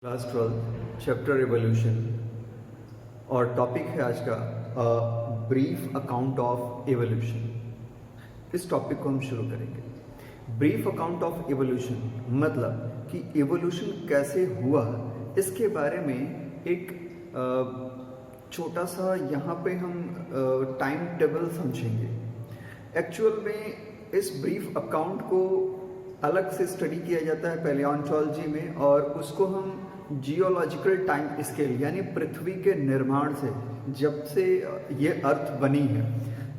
Class 12 chapter evolution और topic है आज का ब्रीफ अकाउंट ऑफ एवोल्यूशन। इस टॉपिक को हम शुरू करेंगे। ब्रीफ अकाउंट ऑफ एवोल्यूशन मतलब कि एवोल्यूशन कैसे हुआ, इसके बारे में एक छोटा सा यहाँ पे हम टाइम टेबल समझेंगे। एक्चुअल में इस ब्रीफ अकाउंट को अलग से स्टडी किया जाता है पैलियोंटोलॉजी में, और उसको हम जियोलॉजिकल टाइम स्केल यानी पृथ्वी के निर्माण से, जब से ये अर्थ बनी है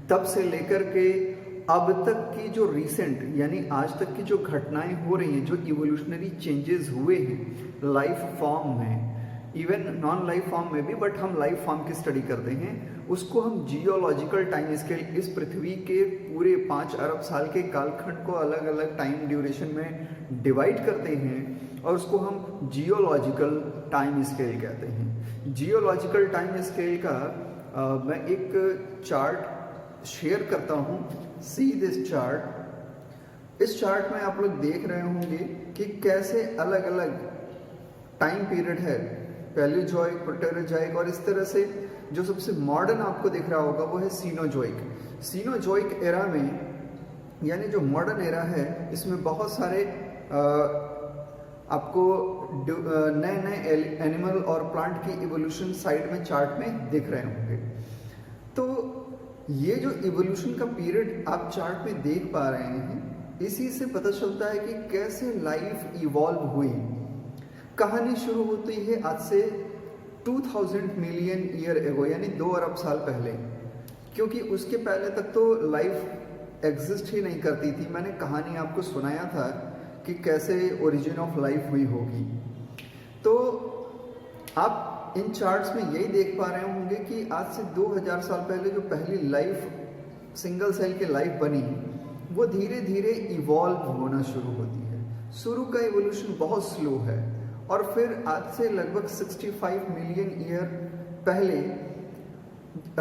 तब से लेकर के अब तक की जो रिसेंट यानी आज तक की जो घटनाएं हो रही हैं, जो इवोल्यूशनरी चेंजेस हुए हैं लाइफ फॉर्म में, इवन नॉन लाइफ फॉर्म में भी, बट हम लाइफ फॉर्म की स्टडी करते हैं, उसको हम जियोलॉजिकल टाइम स्केल इस पृथ्वी के पूरे 5 अरब साल के कालखंड को अलग अलग टाइम ड्यूरेशन में डिवाइड करते हैं और उसको हम जियोलॉजिकल टाइम स्केल कहते हैं। जियोलॉजिकल टाइम स्केल का मैं एक चार्ट शेयर करता हूँ। See this chart. इस चार्ट में आप लोग देख रहे होंगे कि कैसे अलग अलग टाइम पीरियड है, पैलियोजोइक, प्रोटेरोजोइक, और इस तरह से जो सबसे मॉडर्न आपको दिख रहा होगा वो है सीनोजोइक। सीनोजोइक एरा में यानी जो मॉडर्न एरा है, इसमें बहुत सारे आपको नए नए एनिमल और प्लांट की इवोल्यूशन साइड में चार्ट में दिख रहे होंगे। तो ये जो इवोल्यूशन का पीरियड आप चार्ट में देख पा रहे हैं, इसी से पता चलता है कि कैसे लाइफ इवॉल्व हुई। कहानी शुरू होती है आज से 2000 मिलियन ईयर एगो यानी 2 अरब साल पहले, क्योंकि उसके पहले तक तो लाइफ एग्जिस्ट ही नहीं करती थी। मैंने कहानी आपको सुनाया था कि कैसे ओरिजिन ऑफ लाइफ हुई होगी। तो आप इन चार्ट्स में यही देख पा रहे होंगे कि आज से 2000 साल पहले जो पहली लाइफ, सिंगल सेल की लाइफ बनी, वो धीरे धीरे इवॉल्व होना शुरू होती है। शुरू का इवोल्यूशन बहुत स्लो है, और फिर आज से लगभग 65 मिलियन ईयर पहले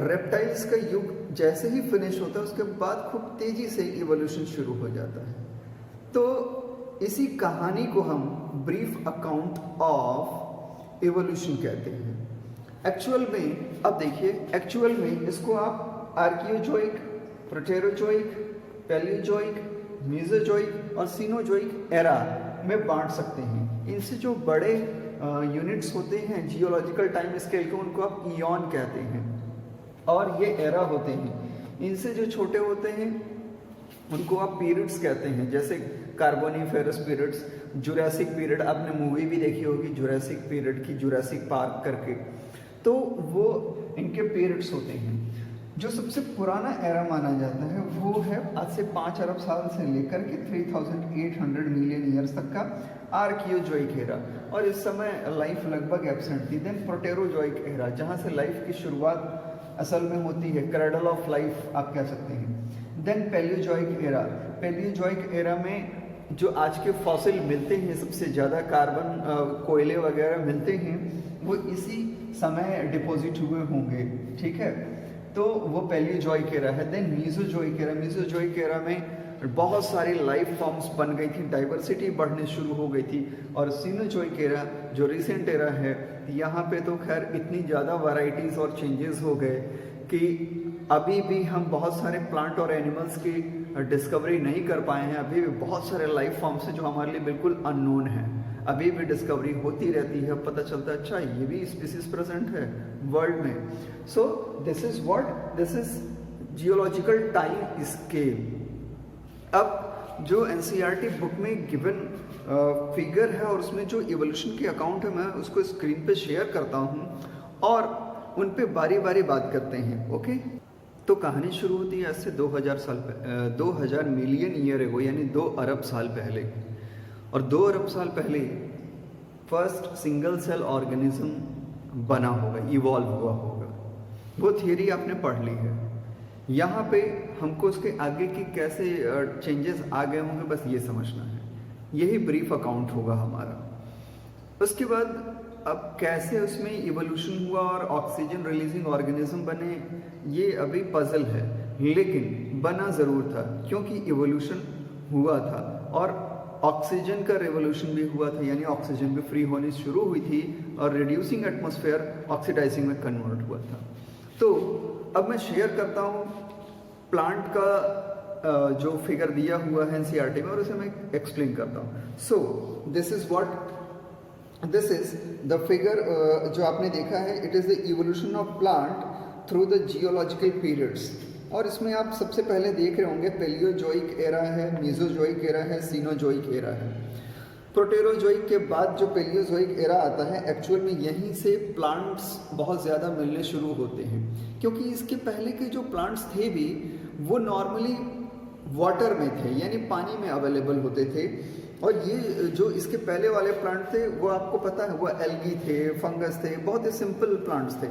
रेप्टाइल्स का युग जैसे ही फिनिश होता है, उसके बाद खूब तेजी से इवोल्यूशन शुरू हो जाता है। तो इसी कहानी को हम ब्रीफ अकाउंट ऑफ इवोल्यूशन कहते हैं। एक्चुअल में अब देखिए, एक्चुअल में इसको आप आर्कियोजोइक, प्रोटेरोजोइक, पैलियोजोइक, मीसोजोइक और सीनोजोइक एरा में बांट सकते हैं। इनसे जो बड़े यूनिट्स होते हैं जियोलॉजिकल टाइम स्केल के, उनको आप ईयॉन कहते हैं, और ये एरा होते हैं। इनसे जो छोटे होते हैं उनको आप पीरियड्स कहते हैं, जैसे कार्बोनिफेरस पीरियड्स, जुरासिक पीरियड, आपने मूवी भी देखी होगी जुरासिक पीरियड की, जुरासिक पार्क करके। तो वो इनके पीरियड्स होते हैं। जो सबसे पुराना एरा माना जाता है वो है आज से 5 अरब साल से लेकर के 3800 मिलियन ईयर्स तक का आर्कियोजोइक एरा, और इस समय लाइफ लगभग एब्सेंट थी। देन प्रोटेरोजोइक एरा, जहाँ से लाइफ की शुरुआत असल में होती है, क्रैडल ऑफ लाइफ आप कह सकते हैं। Then Palaeozoic era. Palaeozoic era में जो आज के फॉसिल मिलते हैं, सबसे ज़्यादा कार्बन, कोयले वगैरह मिलते हैं, वो इसी समय डिपॉजिट हुए होंगे, ठीक है। तो वो पैलियोजोइक एरा है। Then Mesozoic era. Mesozoic era में बहुत सारी लाइफ फॉर्म्स बन गई थी, डाइवर्सिटी बढ़ने शुरू हो गई थी। और सीनोजोइक एरा जो रिसेंट एरा है, यहाँ पे तो खैर इतनी ज़्यादा वैरायटीज़ और चेंजेस हो गए कि अभी भी हम बहुत सारे प्लांट और एनिमल्स की डिस्कवरी नहीं कर पाए हैं। अभी भी बहुत सारे लाइफ फॉर्म्स हैं जो हमारे लिए बिल्कुल अननोन है। अभी भी डिस्कवरी होती रहती है, पता चलता है अच्छा ये भी स्पीसीज प्रेजेंट है वर्ल्ड में। सो this is what, this is geological time scale. अब जो एनसीईआरटी बुक में गिवन फिगर है और उसमें जो इवोल्यूशन की अकाउंट है, मैं उसको स्क्रीन पे शेयर करता हूँ और उन पे बारी बारी बात करते हैं। ओके, तो कहानी शुरू होती है आज से 2000 मिलियन ईयर एगो यानी 2 अरब साल पहले। और 2 अरब साल पहले फर्स्ट सिंगल सेल ऑर्गेनिज्म बना होगा, इवॉल्व हुआ होगा। वो थियरी आपने पढ़ ली है। यहाँ पे हमको उसके आगे की कैसे चेंजेस आ गए होंगे बस ये समझना है। यही ब्रीफ अकाउंट होगा हमारा। उसके बाद अब कैसे उसमें इवोल्यूशन हुआ और ऑक्सीजन रिलीजिंग ऑर्गेनिज्म बने, ये अभी पजल है, लेकिन बना ज़रूर था क्योंकि इवोल्यूशन हुआ था। और ऑक्सीजन का रेवोल्यूशन भी हुआ था, यानी ऑक्सीजन भी फ्री होनी शुरू हुई थी और रिड्यूसिंग एटमॉस्फेयर ऑक्सीडाइजिंग में कन्वर्ट हुआ था। तो अब मैं शेयर करता हूँ प्लांट का जो फिगर दिया हुआ है एनसीईआरटी में और उसे मैं एक्सप्लेन करता हूँ। सो दिस इज द फिगर जो आपने देखा है, it is the evolution of plant through the geological periods. और इसमें आप सबसे पहले देख रहे होंगे पेलियोजोइक एरा है, मीजोजोइक एरा है, सीनोजोइक एरा है। प्रोटेरोजोइक के बाद जो पेलियोजोइक एरा आता है, एक्चुअल में यहीं से प्लांट्स बहुत ज़्यादा मिलने शुरू होते हैं, क्योंकि इसके पहले के जो प्लांट्स थे भी वो नॉर्मली वाटर में थे, यानी पानी में अवेलेबल होते थे। और ये जो इसके पहले वाले प्लांट थे वो आपको पता है वो एल्गी थे, फंगस थे, बहुत ही सिंपल प्लांट्स थे।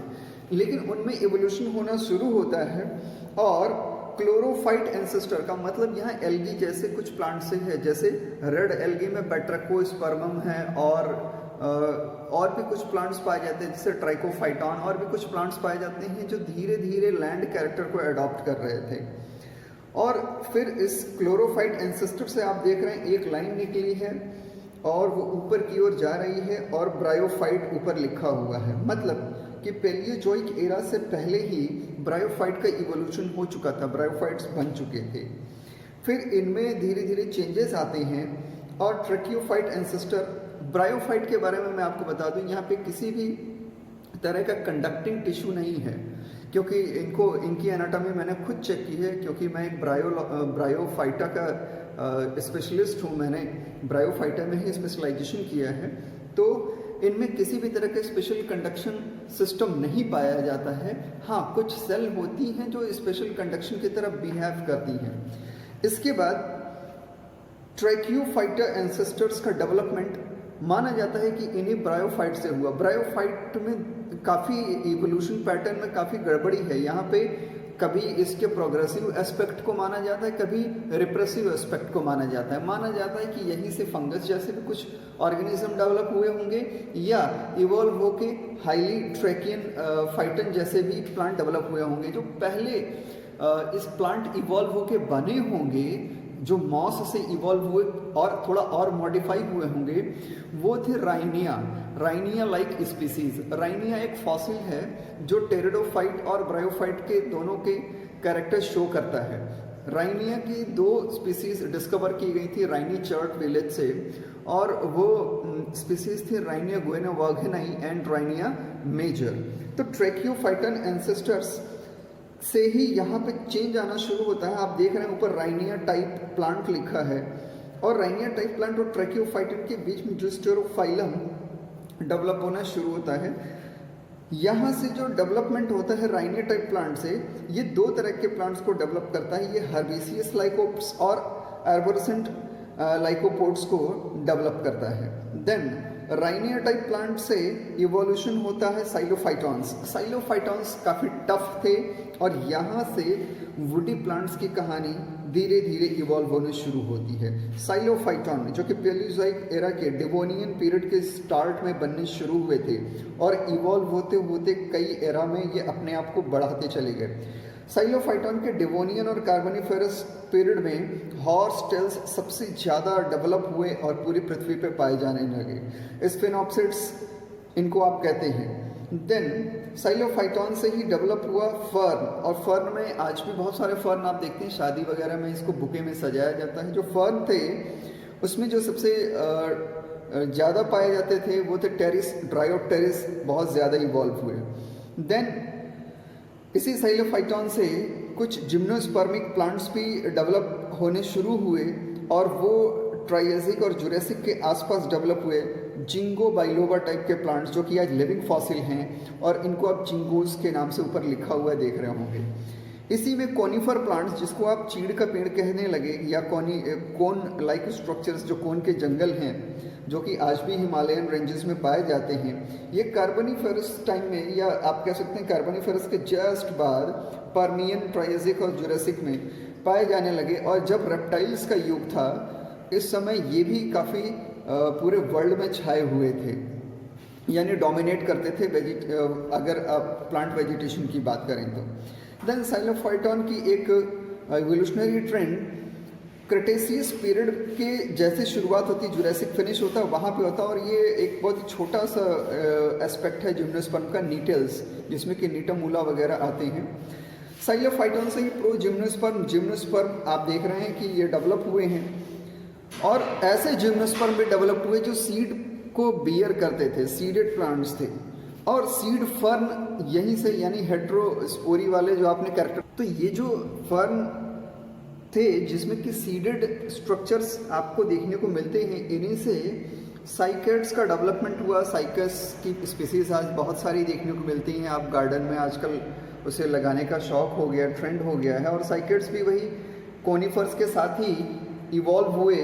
लेकिन उनमें एवोल्यूशन होना शुरू होता है और क्लोरोफाइट एंसेस्टर का मतलब यहाँ एल्गी जैसे कुछ प्लांट से है, जैसे रेड एल्गी में बैट्राकोस्पर्मम है और भी कुछ प्लांट्स पाए जाते हैं जैसे ट्राइकोफाइटॉन, और भी कुछ प्लांट्स पाए जाते हैं जो धीरे धीरे लैंड कैरेक्टर को अडॉप्ट कर रहे थे। और फिर इस क्लोरोफाइट एंसेस्टर से आप देख रहे हैं एक लाइन निकली है और वो ऊपर की ओर जा रही है और ब्रायोफाइट ऊपर लिखा हुआ है, मतलब कि पेलियोजोइक एरा से पहले ही ब्रायोफाइट का इवोल्यूशन हो चुका था, ब्रायोफाइट्स बन चुके थे। फिर इनमें धीरे धीरे चेंजेस आते हैं और ट्रैकियोफाइट एंसेस्टर, ब्रायोफाइट के बारे में मैं आपको बता दूं, यहाँ पे किसी भी तरह का कंडक्टिंग टिश्यू नहीं है, क्योंकि इनकी एनाटॉमी मैंने खुद चेक की है, क्योंकि मैं एक ब्रायोफाइटा का स्पेशलिस्ट हूँ, मैंने ब्रायोफाइटा में ही स्पेशलाइजेशन किया है। तो इनमें किसी भी तरह का स्पेशल कंडक्शन सिस्टम नहीं पाया जाता है। हाँ, कुछ सेल होती हैं जो स्पेशल कंडक्शन की तरह बिहेव करती हैं। इसके बाद ट्रैकियोफाइटा एंसेस्टर्स का डेवलपमेंट माना जाता है कि इन्हीं ब्रायोफाइट से हुआ। ब्रायोफाइट में काफ़ी इवोल्यूशन पैटर्न में काफ़ी गड़बड़ी है। यहाँ पे कभी इसके प्रोग्रेसिव एस्पेक्ट को माना जाता है, कभी रिप्रेसिव एस्पेक्ट को माना जाता है। माना जाता है कि यहीं से फंगस जैसे भी कुछ ऑर्गेनिज्म डेवलप हुए होंगे या इवॉल्व होके हाईली ट्रैकियन फाइटन जैसे भी प्लांट डेवलप हुए होंगे। जो पहले इस प्लांट इवॉल्व होके बने होंगे, जो मॉस से इवॉल्व हुए और थोड़ा और मॉडिफाई हुए होंगे, वो थे राइनिया लाइक स्पीसीज। राइनिया एक फॉसिल है जो टेरिडोफाइट और ब्रायोफाइट के दोनों के कैरेक्टर शो करता है। राइनिया की 2 स्पीसीज डिस्कवर की गई थी राइनी चर्ट विलेज से, और वो स्पीसीज थी राइनिया गुएनावाघेनाई एंड राइनिया मेजर। तो ट्रैकियोफाइटन एंसेस्टर्स से ही यहाँ पे चेंज आना शुरू होता है। आप देख रहे हैं ऊपर राइनिया टाइप प्लांट लिखा है, और राइनिया टाइप प्लांट और ट्रैकियोफाइटन के बीच में जो स्टेरोफाइलम डेवलप होना शुरू होता है, यहाँ से जो डेवलपमेंट होता है राइनिया टाइप प्लांट से, ये 2 तरह के प्लांट्स को डेवलप करता है। ये हर्बेसियस लाइकोप्स और आर्बोरेसेंट लाइकोपोड्स को डेवलप करता है। देन राइनिया टाइप प्लांट से इवोल्यूशन होता है साइलोफाइटॉन्स। साइलोफाइटॉन्स काफ़ी टफ थे और यहाँ से वुडी प्लांट्स की कहानी धीरे धीरे इवॉल्व होने शुरू होती है। साइलोफाइटॉन जो कि पेलियोजोइक एरा के डेवोनियन पीरियड के स्टार्ट में बनने शुरू हुए थे और इवॉल्व होते होते कई एरा में ये अपने आप को बढ़ाते चले गए। साइलोफाइटॉन के डेवोनियन और कार्बोनिफेरस पीरियड में हॉर्स टेल्स सबसे ज़्यादा डेवलप हुए और पूरी पृथ्वी पे पाए जाने लगे। स्फेनोप्सिड्स इनको आप कहते हैं। देन साइलोफाइटॉन से ही डेवलप हुआ फर्न, और फर्न में आज भी बहुत सारे फर्न आप देखते हैं, शादी वगैरह में इसको बुके में सजाया जाता है। जो फर्न थे उसमें जो सबसे ज़्यादा पाए जाते थे वो थे टेरिस, ड्रायोटेरिस बहुत ज़्यादा इवॉल्व हुए। देन इसी साइलोफाइटॉन से कुछ जिम्नोस्पर्मिक प्लांट्स भी डेवलप होने शुरू हुए और वो ट्राइजेसिक और जुरेसिक के आसपास डेवलप हुए। जिंगो बाइलोबा टाइप के प्लांट्स जो कि आज लिविंग फॉसिल हैं और इनको आप जिंगोस के नाम से ऊपर लिखा हुआ देख रहे होंगे। इसी में कोनिफर प्लांट्स जिसको आप चीड़ का पेड़ कहने लगे या कोन लाइक स्ट्रक्चर्स जो कोन के जंगल हैं जो कि आज भी हिमालयन रेंजेस में पाए जाते हैं, ये कार्बोनिफेरस टाइम में या आप कह सकते हैं कार्बोनिफेरस के जस्ट बाद पर्मियन, ट्राइजेसिक और जुरासिक में पाए जाने लगे। और जब रेप्टाइल्स का युग था इस समय ये भी काफ़ी पूरे वर्ल्ड में छाए हुए थे, यानी डोमिनेट करते थे अगर आप प्लांट वेजिटेशन की बात करें तो। देन साइलोफाइटॉन की एक इवोल्यूशनरी ट्रेंड क्रिटेशियस पीरियड के जैसे शुरुआत होती है, जुरासिक फिनिश होता है, वहाँ पे होता है। और ये एक बहुत ही छोटा सा एस्पेक्ट है जिम्नोस्पर्म का, नीटल्स, जिसमें कि नीटामूला वगैरह आते हैं। साइलोफाइटोन से ही प्रो जिम्नोस्पर्म आप देख रहे हैं कि ये डेवलप हुए हैं। और ऐसे जिम्नोस्पर्म भी डेवलप हुए जो सीड को बियर करते थे, सीडेड प्लांट्स थे। और सीड फर्न यहीं से, यानी हेट्रोस्पोरी वाले जो आपने कैरेक्टर, तो ये जो फर्न थे जिसमें कि सीडेड स्ट्रक्चर्स आपको देखने को मिलते हैं, इन्हीं से साइकेड्स का डेवलपमेंट हुआ। साइकस की स्पीसीज आज बहुत सारी देखने को मिलती हैं, आप गार्डन में आजकल उसे लगाने का शौक हो गया, ट्रेंड हो गया है। और साइकेड्स भी वही कोनिफर्स के साथ ही इवॉल्व हुए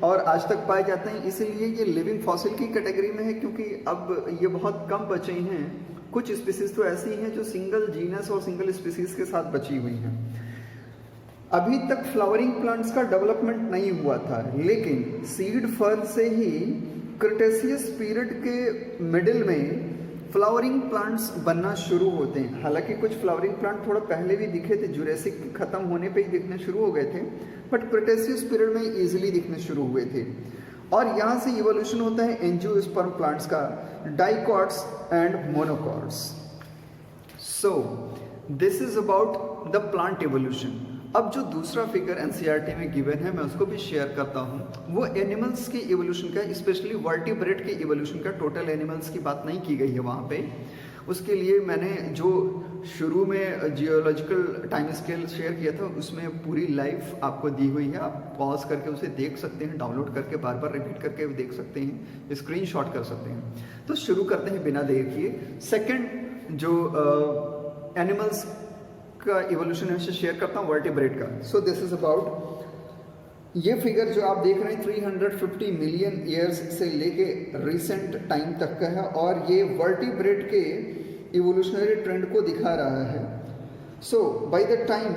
और आज तक पाए जाते हैं। इसीलिए ये लिविंग फॉसिल की कैटेगरी में है, क्योंकि अब ये बहुत कम बचे हैं। कुछ स्पीसीज तो ऐसी हैं जो सिंगल जीनस और सिंगल स्पीसीज के साथ बची हुई हैं। अभी तक फ्लावरिंग प्लांट्स का डेवलपमेंट नहीं हुआ था, लेकिन सीड फर्न से ही क्रिटेशियस पीरियड के मिडिल में फ्लावरिंग प्लांट्स बनना शुरू होते हैं। हालांकि कुछ फ्लावरिंग प्लांट थोड़ा पहले भी दिखे थे, जुरासिक खत्म होने पे ही दिखने शुरू हो गए थे, बट क्रिटेशियस पीरियड में इजीली दिखने शुरू हुए थे। और यहाँ से इवोल्यूशन होता है एंजियोस्पर्म प्लांट्स का, dicots and monocots. So this is about the plant evolution. अब जो दूसरा फिगर एनसीईआरटी में गिवन है, मैं उसको भी शेयर करता हूँ। वो एनिमल्स के इवोल्यूशन का, स्पेशली वर्टिब्रेट के इवोल्यूशन का। टोटल एनिमल्स की बात नहीं की गई है वहाँ पे। उसके लिए मैंने जो शुरू में जियोलॉजिकल टाइम स्केल शेयर किया था, उसमें पूरी लाइफ आपको दी हुई है। आप पॉज करके उसे देख सकते हैं, डाउनलोड करके बार बार रिपीट करके देख सकते हैं, स्क्रीनशॉट कर सकते हैं। तो शुरू करते हैं बिना देर किए। सेकंड जो एनिमल्स का इवोल्यूशन है, शेयर करता हूँ वर्टिब्रेट का। सो दिस इज अबाउट, ये फिगर जो आप देख रहे हैं 350 मिलियन ईयर्स से लेके रिसेंट टाइम तक का है, और ये वर्टिब्रेट के इवोल्यूशनरी ट्रेंड को दिखा रहा है। So by the time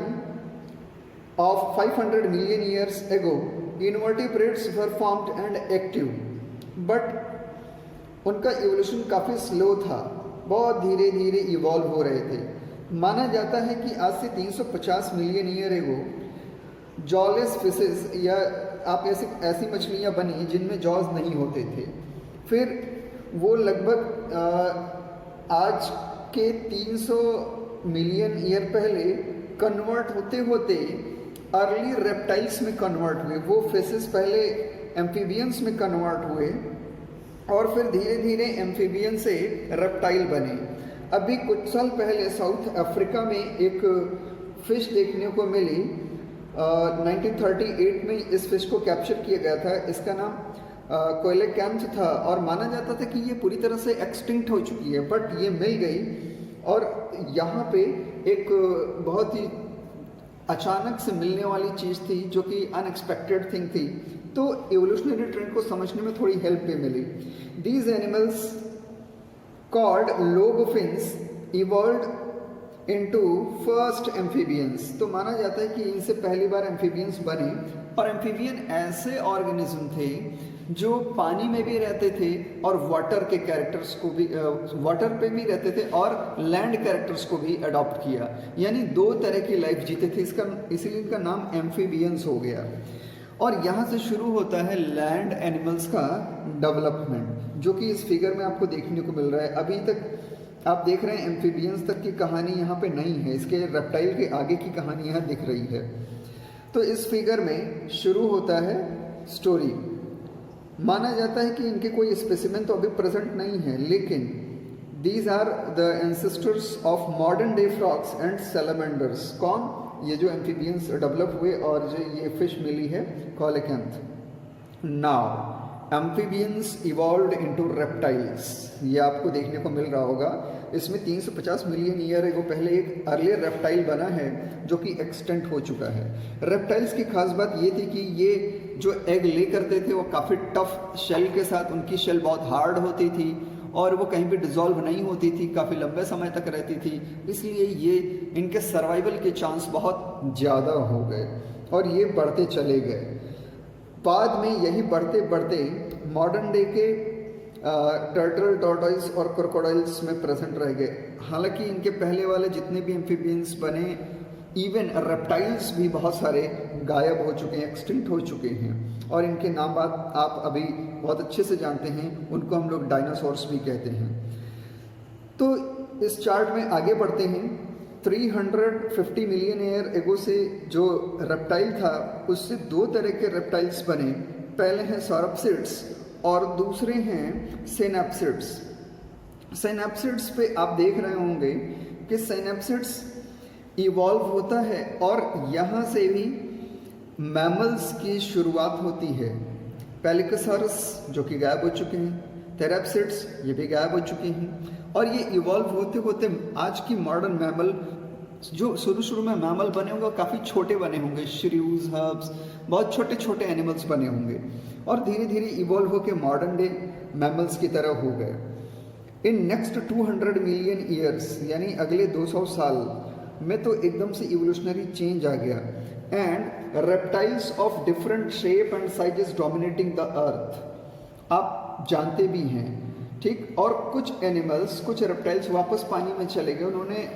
of 500 million years ago, invertebrates were formed and active, but उनका इवोल्यूशन काफ़ी स्लो था, बहुत धीरे धीरे इवॉल्व हो रहे थे। माना जाता है कि आज से 350 million year ago jawless fishes, या आप ऐसी मछलियाँ बनी जिनमें जॉज नहीं होते थे। फिर वो लगभग आज के 300 मिलियन ईयर पहले कन्वर्ट होते होते अर्ली रेप्टाइल्स में कन्वर्ट हुए। वो फिशेस पहले एम्फीबियंस में कन्वर्ट हुए और फिर धीरे धीरे एम्फीबियन से रेप्टाइल बने। अभी कुछ साल पहले साउथ अफ्रीका में एक फिश देखने को मिली, 1938 में इस फिश को कैप्चर किया गया था। इसका नाम कोएलेकैंथ था, और माना जाता था कि ये पूरी तरह से एक्सटिंक्ट हो चुकी है, बट ये मिल गई। और यहाँ पे एक बहुत ही अचानक से मिलने वाली चीज़ थी, जो कि अनएक्सपेक्टेड थिंग थी, तो इवोल्यूशनरी ट्रेंड को समझने में थोड़ी हेल्प भी मिली। These animals called lobophinns evolved into first amphibians। तो माना जाता है कि इनसे पहली बार एम्फीबियंस बने। और एम्फीबियन ऐसे ऑर्गेनिज्म थे जो पानी में भी रहते थे और वाटर के कैरेक्टर्स को भी, वाटर पे भी रहते थे और लैंड कैरेक्टर्स को भी अडॉप्ट किया, यानी दो तरह की लाइफ जीते थे। इसीलिए इनका नाम एम्फीबियंस हो गया। और यहाँ से शुरू होता है लैंड एनिमल्स का डेवलपमेंट, जो कि इस फिगर में आपको देखने को मिल रहा है। अभी तक आप देख रहे हैं एम्फीबियंस तक की कहानी यहाँ पे नहीं है, इसके रेप्टाइल के आगे की कहानी यहाँ दिख रही है। तो इस फिगर में शुरू होता है स्टोरी। माना जाता है कि इनके कोई स्पेसिमेन तो अभी प्रेजेंट नहीं है, लेकिन these are the ancestors of modern day frogs and salamanders. कौन? ये जो एम्फीबियंस डेवलप हुए और जो ये फिश मिली है coelacanth. Now amphibians evolved into reptiles, ये आपको देखने को मिल रहा होगा। इसमें 350 मिलियन ईयर एगो पहले एक अर्ली रेप्टाइल बना है जो कि एक्सटेंट हो चुका है। रेप्टाइल्स की खास बात ये थी कि ये जो एग ले करते थे वो काफ़ी टफ शेल के साथ, उनकी शेल बहुत हार्ड होती थी और वो कहीं भी डिज़ोल्व नहीं होती थी, काफ़ी लंबे समय तक रहती थी। इसलिए ये इनके सर्वाइवल के चांस बहुत ज़्यादा हो गए और ये बढ़ते चले गए। बाद में यही बढ़ते बढ़ते मॉडर्न डे के टर्टल, टॉर्टोइस और क्रोकोडाइल्स में प्रेजेंट रह गए। हालांकि इनके पहले वाले जितने भी एम्फीबियंस बने इवन रेप्टाइल्स भी बहुत सारे गायब हो चुके हैं, एक्सटिंक्ट हो चुके हैं, और इनके नाम बात आप अभी बहुत अच्छे से जानते हैं, उनको हम लोग डायनासोर्स भी कहते हैं। तो इस चार्ट में आगे बढ़ते हैं। 350 मिलियन ईयर एगो से जो रेप्टाइल था उससे दो तरह के रेप्टाइल्स बने। पहले हैं सॉरप्सिड्स और दूसरे हैं सिनैप्सिड्स। सिनैप्सिड्स पे आप देख रहे होंगे कि सिनैप्सिड्स इवॉल्व होता है और यहाँ से भी मैमल्स की शुरुआत होती है। पेलिकोसॉरस जो कि गायब हो चुके हैं, थेरैप्सिड्स ये भी गायब हो चुके हैं, और ये इवॉल्व होते होते आज की मॉडर्न मैमल, जो शुरू में मैमल बने होंगे काफ़ी छोटे बने होंगे, श्रीव्स, हर्ब्स, बहुत छोटे छोटे एनिमल्स बने होंगे, और धीरे धीरे इवॉल्व होकर मॉडर्न डे मैमल्स की तरह हो गए। इन नेक्स्ट 200 मिलियन ईयर्स यानी अगले 200 साल में तो एकदम से इवोल्यूशनरी चेंज आ गया, and reptiles of different shape and sizes dominating the earth आप जानते भी हैं, ठीक। और कुछ एनिमल्स, कुछ रेप्टाइल्स वापस पानी में चले गए, उन्होंने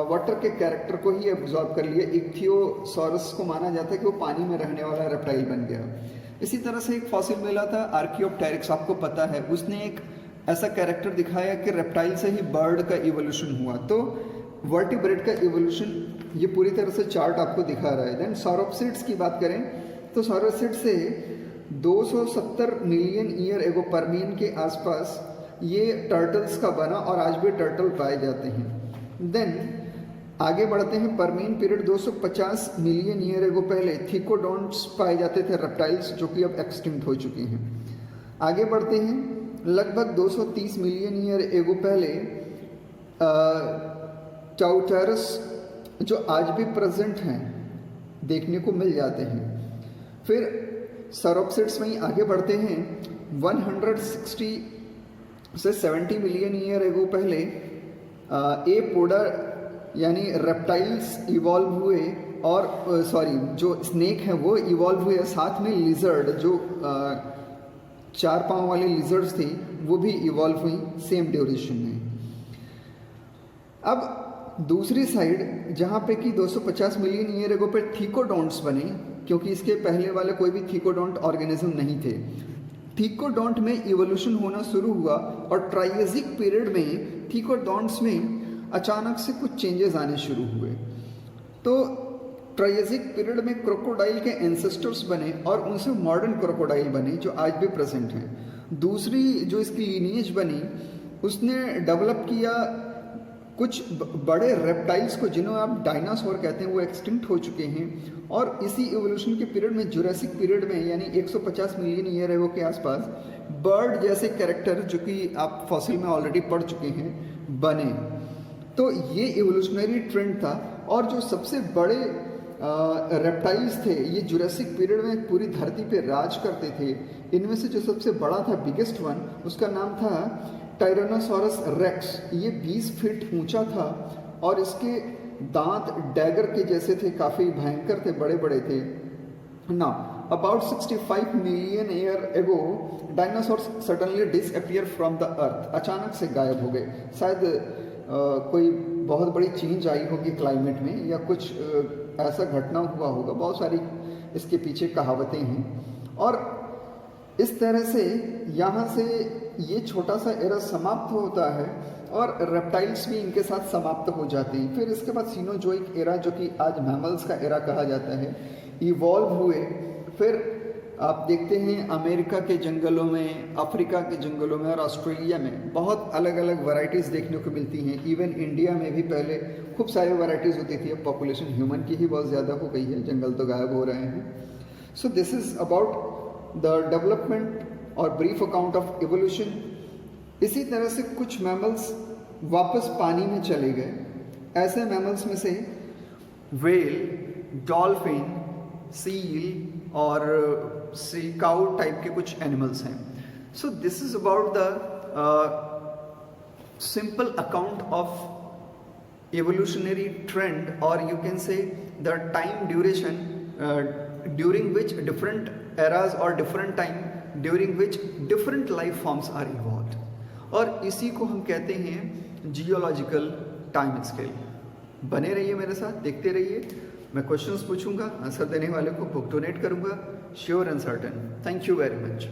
वाटर के कैरेक्टर को ही एब्जॉर्ब कर लिया। इक्थियोसॉरस को माना जाता है कि वो पानी में रहने वाला रेप्टाइल बन गया। इसी तरह से एक फॉसिल मिला था आर्कियोप्टेरिक्स, आपको पता है, उसने एक ऐसा कैरेक्टर दिखाया कि रेप्टाइल से ही बर्ड का इवोल्यूशन हुआ। तो वर्टिब्रेट का इवोल्यूशन ये पूरी तरह से चार्ट आपको दिखा रहा है। देन सॉरप्सिड्स की बात करें तो सॉरप्सिड से 270 मिलियन ईयर एगो परमियन के आसपास ये टर्टल्स का बना, और आज भी टर्टल पाए जाते हैं। देन आगे बढ़ते हैं, Permian period 250 million year ago पहले थिकोडोंट्स पाए जाते थे, रेप्टाइल्स, जो कि अब एक्सटिंक्ट हो चुके हैं। आगे बढ़ते हैं, लगभग 230 मिलियन ईयर एगो पहले चाउटेरस, जो आज भी प्रेजेंट हैं, देखने को मिल जाते हैं। फिर सॉरप्सिड्स में ही आगे बढ़ते हैं, 160 से 70 मिलियन ईयर एगो पहले एपोडा यानी रेप्टाइल्स इवॉल्व हुए, और जो स्नेक है वो इवॉल्व हुए, साथ में लिजर्ड, जो 4 पाँव वाले लिजर्ड्स थे वो भी इवॉल्व हुई सेम ड्यूरेशन में। अब दूसरी साइड जहाँ पे कि 250 मिलियन ईयर एगो पे थिकोडोंट्स बने, क्योंकि इसके पहले वाले कोई भी थिकोडोंट ऑर्गेनिज्म नहीं थे। थिकोडोंट में इवोल्यूशन होना शुरू हुआ, और ट्राइजेसिक पीरियड में थिकोडोंट्स में अचानक से कुछ चेंजेस आने शुरू हुए। तो ट्राइजेसिक पीरियड में क्रोकोडाइल के एंसेस्टर्स बने, और उनसे मॉडर्न क्रोकोडाइल बने जो आज भी प्रेजेंट हैं। दूसरी जो इसकी लीनिएज बनी, उसने डेवलप किया कुछ बड़े रेप्टाइल्स को, जिन्हों आप डायनासोर कहते हैं, वो एक्सटिंक्ट हो चुके हैं। और इसी इवोल्यूशन के पीरियड में, जुरासिक पीरियड में, यानी 150 मिलियन ईयर एगो के आसपास, बर्ड जैसे कैरेक्टर, जो कि आप फॉसिल में ऑलरेडी पढ़ चुके हैं, बने। तो ये इवोल्यूशनरी ट्रेंड था। और जो सबसे बड़े रेप्टाइल्स थे, ये जुरासिक पीरियड में पूरी धरती पे राज करते थे। इनमें से जो सबसे बड़ा था, बिगेस्ट वन, उसका नाम था टायरानोसॉरस रेक्स। ये 20 फीट ऊंचा था, और इसके दांत डैगर के जैसे थे, काफ़ी भयंकर थे, बड़े बड़े थे ना। About 65 million year ago dinosaurs suddenly disappear from the earth, अचानक से गायब हो गए। शायद कोई बहुत बड़ी चेंज आई होगी क्लाइमेट में, या कुछ ऐसा घटना हुआ होगा। बहुत सारी इसके पीछे कहावतें हैं। और इस तरह से यहाँ से ये छोटा सा एरा समाप्त होता है, और रेप्टाइल्स भी इनके साथ समाप्त हो जाते हैं। फिर इसके बाद सीनोजोइक एरा, जो कि आज मैमल्स का एरा कहा जाता है, इवॉल्व हुए। फिर आप देखते हैं अमेरिका के जंगलों में, अफ्रीका के जंगलों में, और ऑस्ट्रेलिया में बहुत अलग अलग वैरायटीज़ देखने को मिलती हैं। इवन इंडिया में भी पहले खूब सारी वैरायटीज़ होती थी, अब पॉपुलेशन ह्यूमन की ही बहुत ज़्यादा हो गई है, जंगल तो गायब हो रहे हैं। So this is about the development और ब्रीफ अकाउंट ऑफ इवोल्यूशन। इसी तरह से कुछ मैमल्स वापस पानी में चले गए। ऐसे मैमल्स में से व्हेल, डॉल्फिन, सील और सी काउ टाइप के कुछ एनिमल्स हैं। So this is about the simple account of evolutionary trend, और you can say the time duration during which different eras और different time during which different life forms are evolved. और इसी को हम कहते हैं जियोलॉजिकल टाइम स्केल। बने रहिए मेरे साथ, देखते रहिए। मैं क्वेश्चंस पूछूंगा, आंसर देने वाले को बुक डोनेट करूंगा, sure and certain. Thank you very much.